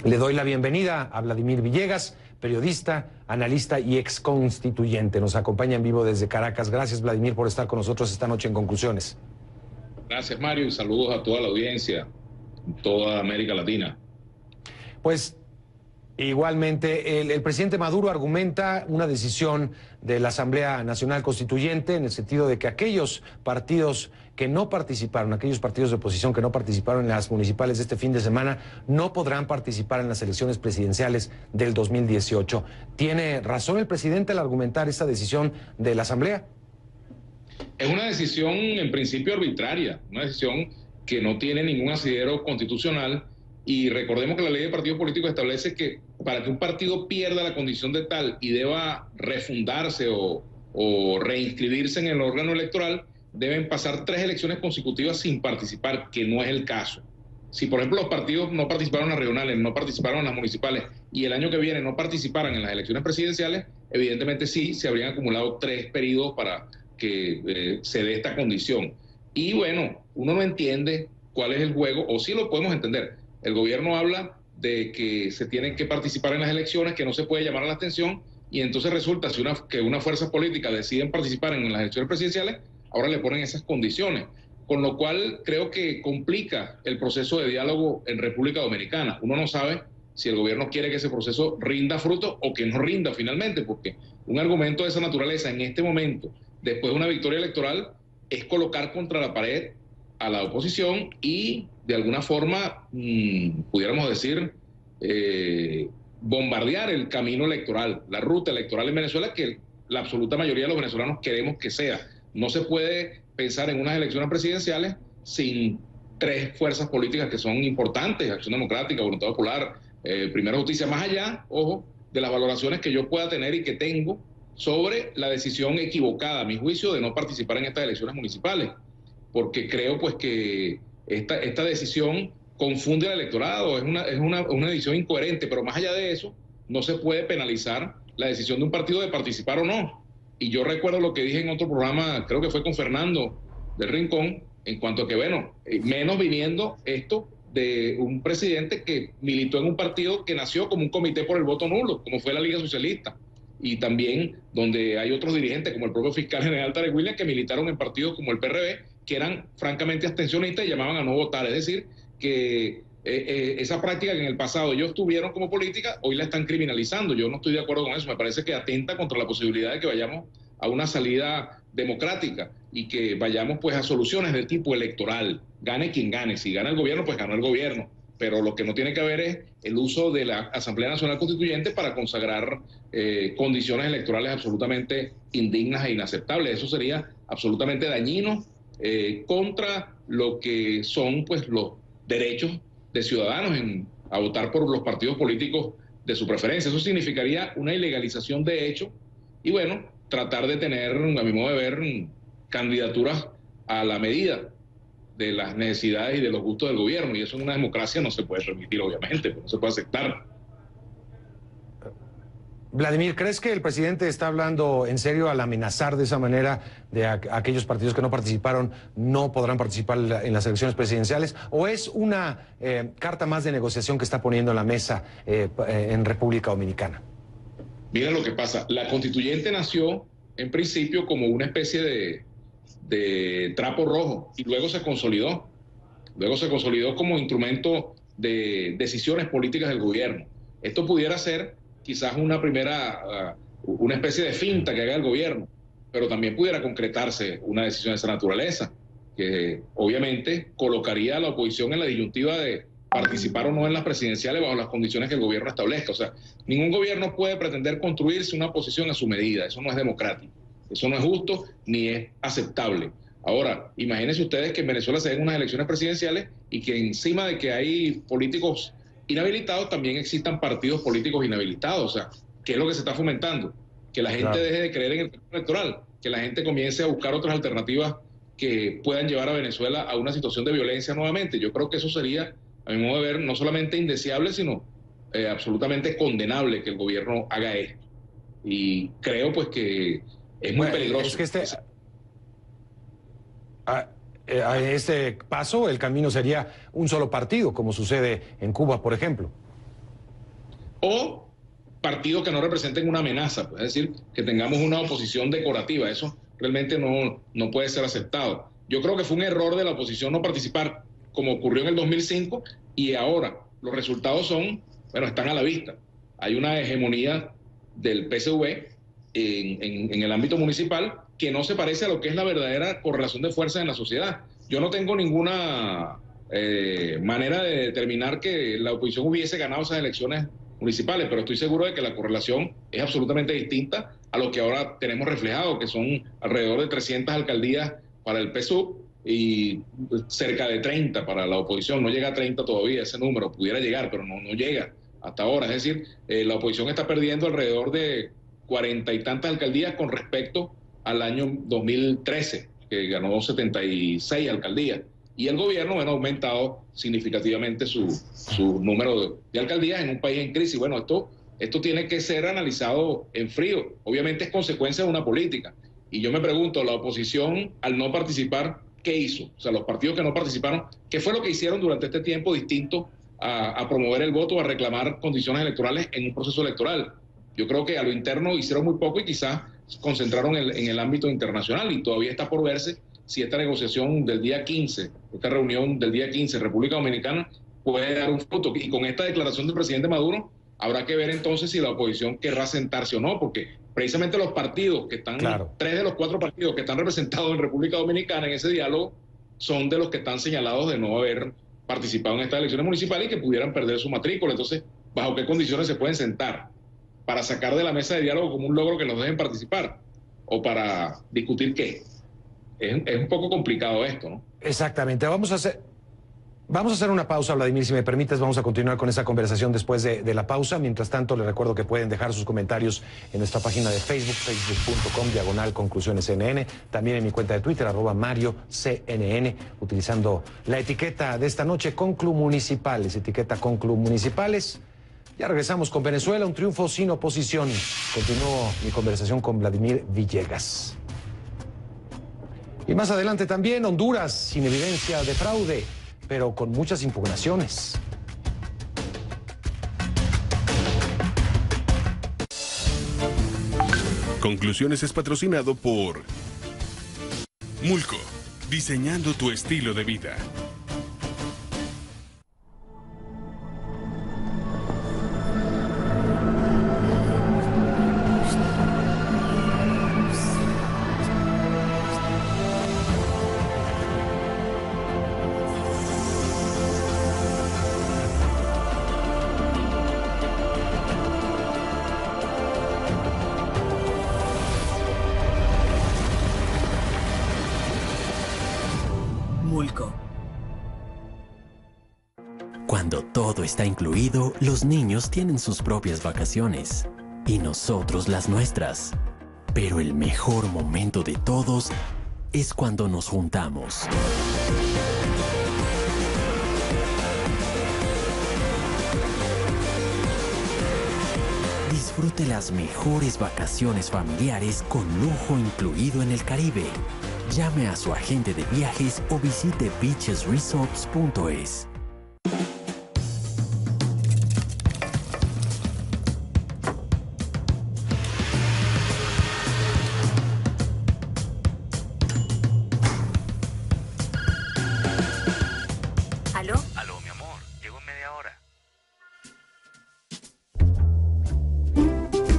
Le doy la bienvenida a Vladimir Villegas, periodista, analista y exconstituyente. Nos acompaña en vivo desde Caracas. Gracias, Vladimir, por estar con nosotros esta noche en Conclusiones. Gracias, Mario, y saludos a toda la audiencia, en toda América Latina. Pues igualmente, el presidente Maduro argumenta una decisión de la Asamblea Nacional Constituyente en el sentido de que aquellos partidos que no participaron, aquellos partidos de oposición que no participaron en las municipales de este fin de semana, no podrán participar en las elecciones presidenciales del 2018. ¿Tiene razón el presidente al argumentar esta decisión de la Asamblea? Es una decisión en principio arbitraria, una decisión que no tiene ningún asidero constitucional. Y recordemos que la ley de partidos políticos establece que para que un partido pierda la condición de tal y deba refundarse o reinscribirse en el órgano electoral, deben pasar 3 elecciones consecutivas sin participar, que no es el caso. Si, por ejemplo, los partidos no participaron en las regionales, no participaron en las municipales y el año que viene no participaran en las elecciones presidenciales, evidentemente sí, se habrían acumulado 3 periodos para que se dé esta condición. Y bueno, uno no entiende cuál es el juego, o sí lo podemos entender. El gobierno habla de que se tienen que participar en las elecciones, que no se puede llamar a la abstención, y entonces resulta que una fuerza política deciden participar en las elecciones presidenciales, ahora le ponen esas condiciones, con lo cual creo que complica el proceso de diálogo en República Dominicana. Uno no sabe si el gobierno quiere que ese proceso rinda fruto o que no rinda finalmente, porque un argumento de esa naturaleza en este momento, después de una victoria electoral, es colocar contra la pared a la oposición y de alguna forma, pudiéramos decir, bombardear el camino electoral, la ruta electoral en Venezuela, que la absoluta mayoría de los venezolanos queremos que sea. No se puede pensar en unas elecciones presidenciales sin 3 fuerzas políticas que son importantes: Acción Democrática, Voluntad Popular, Primera Justicia, más allá, ojo, de las valoraciones que yo pueda tener y que tengo sobre la decisión equivocada, a mi juicio, de no participar en estas elecciones municipales, porque creo pues que esta decisión confunde al electorado, es una decisión incoherente, pero más allá de eso, no se puede penalizar la decisión de un partido de participar o no. Y yo recuerdo lo que dije en otro programa, creo que fue con Fernando del Rincón, en cuanto a que, bueno, menos viniendo esto de un presidente que militó en un partido que nació como un comité por el voto nulo, como fue la Liga Socialista, y también donde hay otros dirigentes, como el propio fiscal general Tarek Williams, que militaron en partidos como el PRD, que eran francamente abstencionistas y llamaban a no votar. Es decir, que esa práctica que en el pasado ellos tuvieron como política, hoy la están criminalizando. Yo no estoy de acuerdo con eso. Me parece que atenta contra la posibilidad de que vayamos a una salida democrática y que vayamos pues a soluciones de tipo electoral. Gane quien gane. Si gana el gobierno, pues ganó el gobierno. Pero lo que no tiene que haber es el uso de la Asamblea Nacional Constituyente para consagrar condiciones electorales absolutamente indignas e inaceptables. Eso sería absolutamente dañino contra lo que son pues los derechos de ciudadanos a votar por los partidos políticos de su preferencia. Eso significaría una ilegalización de hecho y bueno, tratar de tener, a mi modo de ver, candidaturas a la medida de las necesidades y de los gustos del gobierno, y eso en una democracia no se puede permitir, obviamente, no se puede aceptar. Vladimir, ¿crees que el presidente está hablando en serio al amenazar de esa manera de aquellos partidos que no participaron no podrán participar en las elecciones presidenciales? ¿O es una carta más de negociación que está poniendo en la mesa en República Dominicana? Mira lo que pasa. La constituyente nació en principio como una especie de trapo rojo y luego se consolidó. Luego se consolidó como instrumento de decisiones políticas del gobierno. Esto pudiera ser quizás una especie de finta que haga el gobierno, pero también pudiera concretarse una decisión de esa naturaleza, que obviamente colocaría a la oposición en la disyuntiva de participar o no en las presidenciales bajo las condiciones que el gobierno establezca. O sea, ningún gobierno puede pretender construirse una posición a su medida. Eso no es democrático, eso no es justo ni es aceptable. Ahora, imagínense ustedes que en Venezuela se den unas elecciones presidenciales y que encima de que hay políticos inhabilitados, también existan partidos políticos inhabilitados. O sea, ¿qué es lo que se está fomentando? Que la gente deje de creer en el proceso electoral, que la gente comience a buscar otras alternativas que puedan llevar a Venezuela a una situación de violencia nuevamente. Yo creo que eso sería, a mi modo de ver, no solamente indeseable, sino absolutamente condenable que el gobierno haga esto. Y creo pues que es muy peligroso. Es que a este paso el camino sería un solo partido, como sucede en Cuba, por ejemplo. o partidos que no representen una amenaza, pues, es decir, que tengamos una oposición decorativa. Eso realmente no puede ser aceptado. Yo creo que fue un error de la oposición no participar, como ocurrió en el 2005, y ahora los resultados están a la vista. Hay una hegemonía del PSV en el ámbito municipal que no se parece a lo que es la verdadera correlación de fuerzas en la sociedad. Yo no tengo ninguna manera de determinar que la oposición hubiese ganado esas elecciones municipales, pero estoy seguro de que la correlación es absolutamente distinta a lo que ahora tenemos reflejado, que son alrededor de 300 alcaldías para el PSUV y cerca de 30 para la oposición. No llega a 30 todavía ese número, pudiera llegar, pero no llega hasta ahora. Es decir, la oposición está perdiendo alrededor de 40 y tantas alcaldías con respecto al año 2013, que ganó 76 alcaldías. Y el gobierno, ha aumentado significativamente su número de alcaldías en un país en crisis. Bueno, esto tiene que ser analizado en frío. Obviamente es consecuencia de una política. Y yo me pregunto, la oposición, al no participar, ¿qué hizo? O sea, los partidos que no participaron, ¿qué fue lo que hicieron durante este tiempo distinto a promover el voto, a reclamar condiciones electorales en un proceso electoral? Yo creo que a lo interno hicieron muy poco y quizás se concentraron en el ámbito internacional, y todavía está por verse si esta negociación del día 15, esta reunión del día 15 en República Dominicana puede dar un fruto. Y con esta declaración del presidente Maduro, habrá que ver entonces si la oposición querrá sentarse o no, porque precisamente los partidos que están, claro, 3 de los 4 partidos que están representados en República Dominicana en ese diálogo, son de los que están señalados de no haber participado en estas elecciones municipales y que pudieran perder su matrícula. Entonces, ¿bajo qué condiciones se pueden sentar? ¿Para sacar de la mesa de diálogo como un logro que nos dejen participar? ¿O para discutir qué? Es un poco complicado esto, ¿no? Exactamente. Vamos a hacer una pausa, Vladimir, si me permites. Vamos a continuar con esa conversación después de la pausa. Mientras tanto, les recuerdo que pueden dejar sus comentarios en nuestra página de Facebook, facebook.com/conclusionescnn. También en mi cuenta de Twitter, @MarioCNN, utilizando la etiqueta de esta noche, Conclu Municipales, etiqueta Conclu Municipales. Ya regresamos con Venezuela, un triunfo sin oposición. Continúo mi conversación con Vladimir Villegas. Y más adelante también Honduras, sin evidencia de fraude, pero con muchas impugnaciones. Conclusiones es patrocinado por Mulco, diseñando tu estilo de vida. Cuando todo está incluido, los niños tienen sus propias vacaciones y nosotros las nuestras. Pero el mejor momento de todos es cuando nos juntamos. Disfrute las mejores vacaciones familiares con lujo incluido en el Caribe. Llame a su agente de viajes o visite beachesresorts.es. Aló, mi amor, llego en media hora.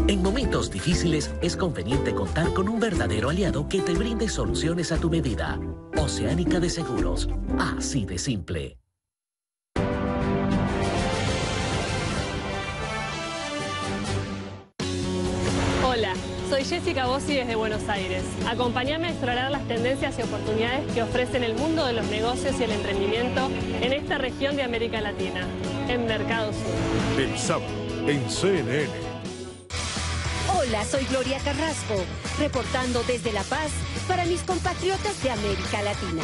En momentos difíciles es conveniente contar con un verdadero aliado que te brinde soluciones a tu medida. Oceánica de Seguros, así de simple. Hola, soy Jessica Bossi desde Buenos Aires. Acompáñame a explorar las tendencias y oportunidades que ofrecen el mundo de los negocios y el emprendimiento en esta región de América Latina, en Mercado Sur. El sábado, en CNN. Hola, soy Gloria Carrasco, reportando desde La Paz para mis compatriotas de América Latina.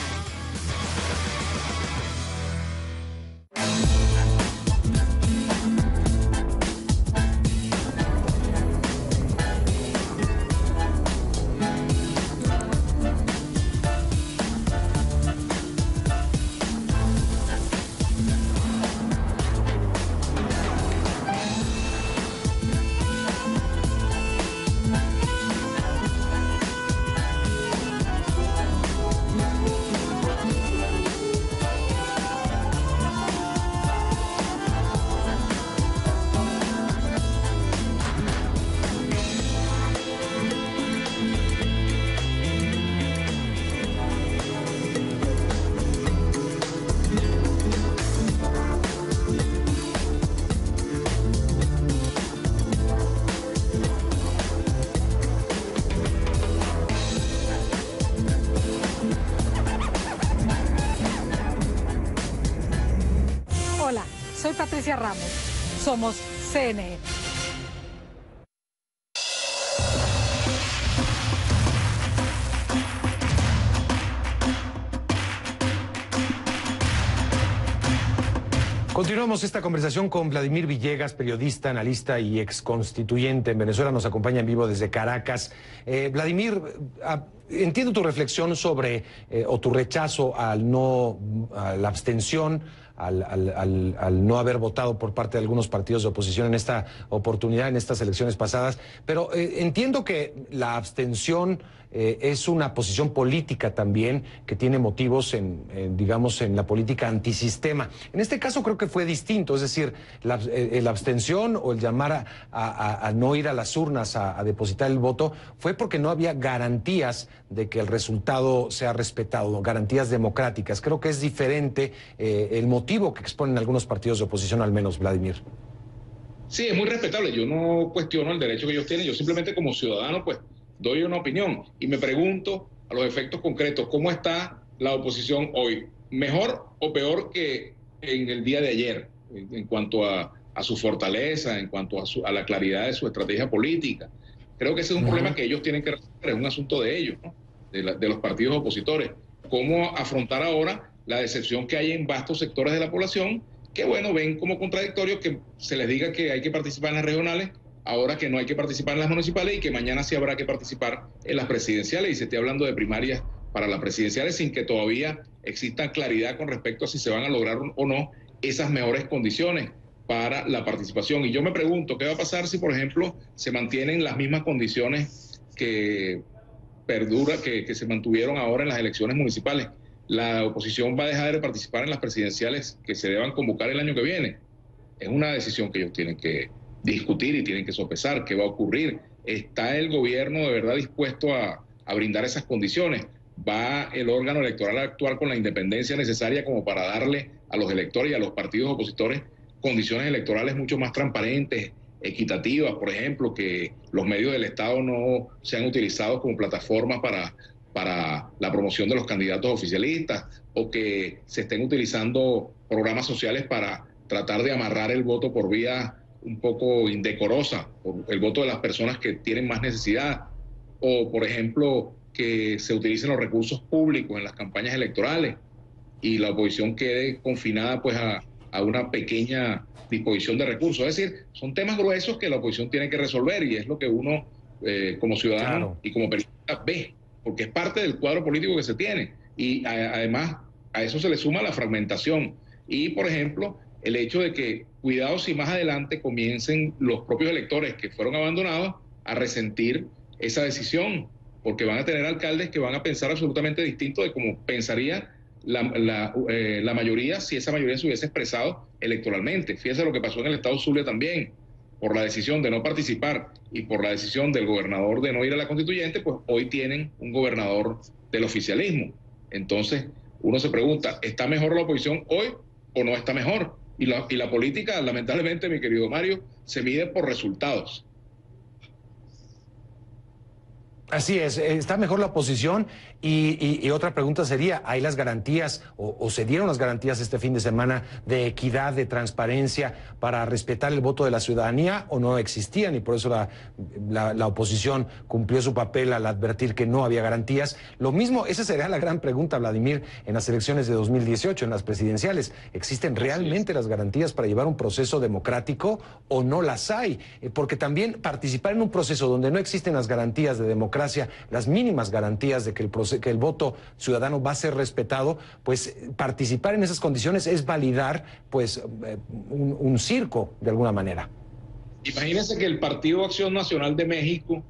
soy Patricia Ramos. Somos CNN. Continuamos esta conversación con Vladimir Villegas, periodista, analista y exconstituyente en Venezuela. Nos acompaña en vivo desde Caracas. Vladimir, entiendo tu reflexión sobre o tu rechazo a la abstención, al no haber votado por parte de algunos partidos de oposición en esta oportunidad, en estas elecciones pasadas, pero entiendo que la abstención es una posición política también que tiene motivos digamos, en la política antisistema. En este caso creo que fue distinto, es decir, la abstención o el llamar a no ir a las urnas a depositar el voto fue porque no había garantías de que el resultado sea respetado, garantías democráticas. Creo que es diferente el motivo que exponen algunos partidos de oposición, al menos, Vladimir. Sí, es muy respetable. Yo no cuestiono el derecho que ellos tienen. Yo simplemente como ciudadano, pues, doy una opinión y me pregunto a los efectos concretos, ¿cómo está la oposición hoy? ¿Mejor o peor que en el día de ayer en cuanto a su fortaleza, en cuanto a la claridad de su estrategia política? Creo que ese es un problema que ellos tienen que resolver, es un asunto de ellos, ¿no? De los partidos opositores. ¿Cómo afrontar ahora la decepción que hay en vastos sectores de la población que, bueno, ven como contradictorio que se les diga que hay que participar en las regionales, ahora que no hay que participar en las municipales y que mañana sí habrá que participar en las presidenciales, y se esté hablando de primarias para las presidenciales sin que todavía exista claridad con respecto a si se van a lograr o no esas mejores condiciones para la participación. Y yo me pregunto, ¿qué va a pasar si, por ejemplo, se mantienen las mismas condiciones que se mantuvieron ahora en las elecciones municipales? ¿La oposición va a dejar de participar en las presidenciales que se deban convocar el año que viene? Es una decisión que ellos tienen que discutir y tienen que sopesar qué va a ocurrir. ¿Está el gobierno de verdad dispuesto a brindar esas condiciones? ¿Va el órgano electoral a actuar con la independencia necesaria como para darle a los electores y a los partidos opositores condiciones electorales mucho más transparentes, equitativas? Por ejemplo, que los medios del Estado no sean utilizados como plataformas para la promoción de los candidatos oficialistas, o que se estén utilizando programas sociales para tratar de amarrar el voto por vía un poco indecorosa, por el voto de las personas que tienen más necesidad, o por ejemplo que se utilicen los recursos públicos en las campañas electorales y la oposición quede confinada pues a una pequeña disposición de recursos. Es decir, son temas gruesos que la oposición tiene que resolver, y es lo que uno como ciudadano y como periodista ve, porque es parte del cuadro político que se tiene, y además a eso se le suma la fragmentación y, por ejemplo, el hecho de que, cuidado si más adelante comiencen los propios electores que fueron abandonados a resentir esa decisión, porque van a tener alcaldes que van a pensar absolutamente distinto de cómo pensaría la mayoría si esa mayoría se hubiese expresado electoralmente. Fíjese lo que pasó en el estado Zulia también, por la decisión de no participar y por la decisión del gobernador de no ir a la constituyente, pues hoy tienen un gobernador del oficialismo. Entonces uno se pregunta, ¿está mejor la oposición hoy o no está mejor? Y la política, lamentablemente, mi querido Mario, se mide por resultados. Así es, está mejor la oposición y otra pregunta sería, ¿hay las garantías o se dieron las garantías este fin de semana de equidad, de transparencia para respetar el voto de la ciudadanía, o no existían y por eso la oposición cumplió su papel al advertir que no había garantías? Lo mismo, esa sería la gran pregunta, Vladimir, en las elecciones de 2018, en las presidenciales. ¿Existen realmente las garantías para llevar un proceso democrático o no las hay? Porque también participar en un proceso donde no existen las garantías de democracia, las mínimas garantías de que el voto ciudadano va a ser respetado, pues participar en esas condiciones es validar pues un circo de alguna manera. Imagínense que el Partido Acción Nacional de México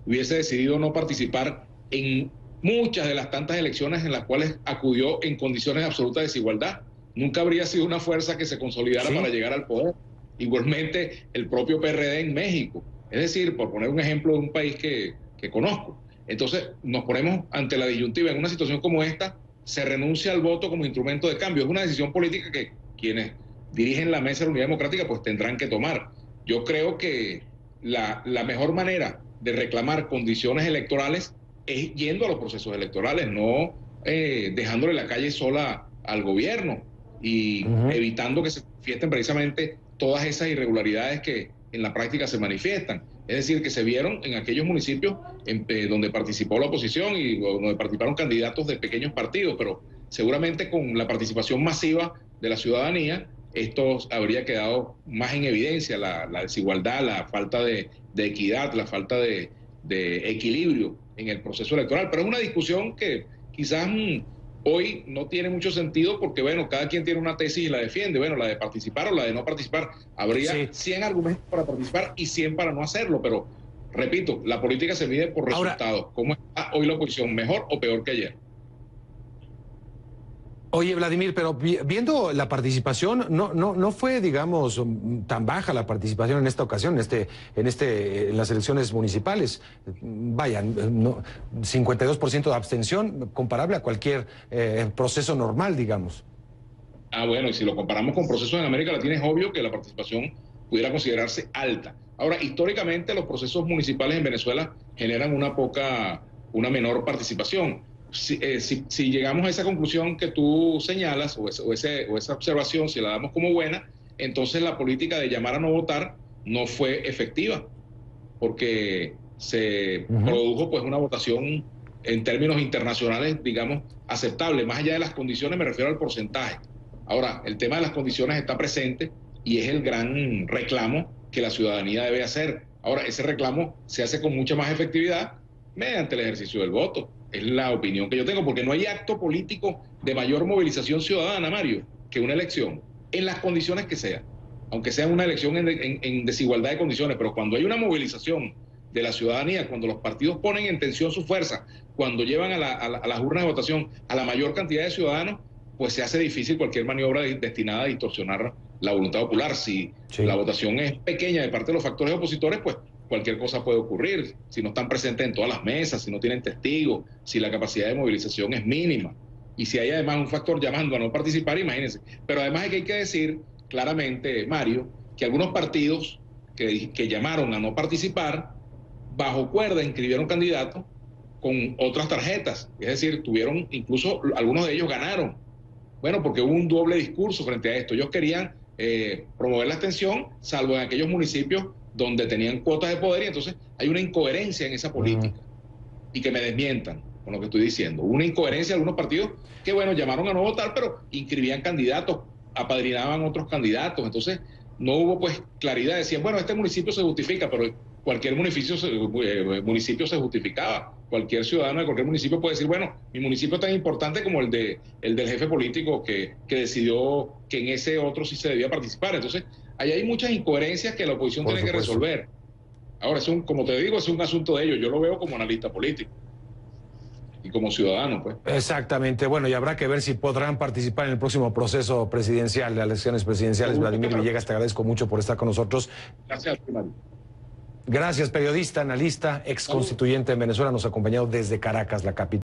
hubiese decidido no participar en muchas de las tantas elecciones en las cuales acudió en condiciones de absoluta desigualdad. Nunca habría sido una fuerza que se consolidara para llegar al poder. Igualmente el propio PRD en México. Es decir, por poner un ejemplo de un país que conozco. Entonces nos ponemos ante la disyuntiva. En una situación como esta, se renuncia al voto como instrumento de cambio. Es una decisión política que quienes dirigen la Mesa de la Unidad Democrática pues tendrán que tomar. Yo creo que la mejor manera de reclamar condiciones electorales es yendo a los procesos electorales, no dejándole la calle sola al gobierno. y evitando que se manifiesten precisamente todas esas irregularidades que en la práctica se manifiestan. Es decir, que se vieron en aquellos municipios donde participó la oposición y donde participaron candidatos de pequeños partidos, pero seguramente con la participación masiva de la ciudadanía, esto habría quedado más en evidencia, la desigualdad, la falta de equidad, la falta de equilibrio en el proceso electoral. Pero es una discusión que quizás hoy no tiene mucho sentido porque, bueno, cada quien tiene una tesis y la defiende. Bueno, la de participar o la de no participar. Habría 100 argumentos para participar y 100 para no hacerlo, pero, repito, la política se mide por resultados. ¿Cómo está hoy la oposición? ¿Mejor o peor que ayer? Oye, Vladimir, pero viendo la participación, no fue, digamos, tan baja la participación en esta ocasión, en las elecciones municipales. Vaya, 52% de abstención, comparable a cualquier proceso normal, digamos. Bueno, y si lo comparamos con procesos en América Latina, es obvio que la participación pudiera considerarse alta. Ahora, históricamente, los procesos municipales en Venezuela generan una menor participación. Si llegamos a esa conclusión que tú señalas o esa observación, si la damos como buena, entonces la política de llamar a no votar no fue efectiva, porque se produjo pues una votación en términos internacionales, digamos, aceptable. Más allá de las condiciones, me refiero al porcentaje. Ahora, el tema de las condiciones está presente y es el gran reclamo que la ciudadanía debe hacer. Ahora, ese reclamo se hace con mucha más efectividad mediante el ejercicio del voto. Es la opinión que yo tengo, porque no hay acto político de mayor movilización ciudadana, Mario, que una elección, en las condiciones que sea, aunque sea una elección en desigualdad de condiciones, pero cuando hay una movilización de la ciudadanía, cuando los partidos ponen en tensión su fuerza, cuando llevan a las urnas de votación a la mayor cantidad de ciudadanos, pues se hace difícil cualquier maniobra destinada a distorsionar la voluntad popular. Si la votación es pequeña de parte de los factores opositores, pues cualquier cosa puede ocurrir, si no están presentes en todas las mesas, si no tienen testigos, si la capacidad de movilización es mínima, y si hay además un factor llamando a no participar, imagínense. Pero además hay que decir claramente, Mario, que algunos partidos que llamaron a no participar, bajo cuerda inscribieron candidatos con otras tarjetas, es decir, tuvieron, incluso algunos de ellos ganaron. Bueno, porque hubo un doble discurso frente a esto. Ellos querían promover la abstención, salvo en aquellos municipios donde tenían cuotas de poder, y entonces hay una incoherencia en esa política. Y que me desmientan con lo que estoy diciendo. Una incoherencia de algunos partidos que, bueno, llamaron a no votar, pero inscribían candidatos, apadrinaban otros candidatos. Entonces no hubo pues claridad. Decían, bueno, este municipio se justifica, pero cualquier municipio se justificaba. Cualquier ciudadano de cualquier municipio puede decir, bueno, mi municipio es tan importante como el del jefe político que decidió que en ese otro sí se debía participar. Entonces, ahí hay muchas incoherencias que la oposición tiene que resolver. Ahora, como te digo, es un asunto de ellos. Yo lo veo como analista político y como ciudadano, pues. Exactamente. Bueno, y habrá que ver si podrán participar en el próximo proceso presidencial, de las elecciones presidenciales. Vladimir Villegas, te agradezco mucho por estar con nosotros. Gracias, Mario. Gracias, periodista, analista, ex constituyente en Venezuela, nos ha acompañado desde Caracas, la capital.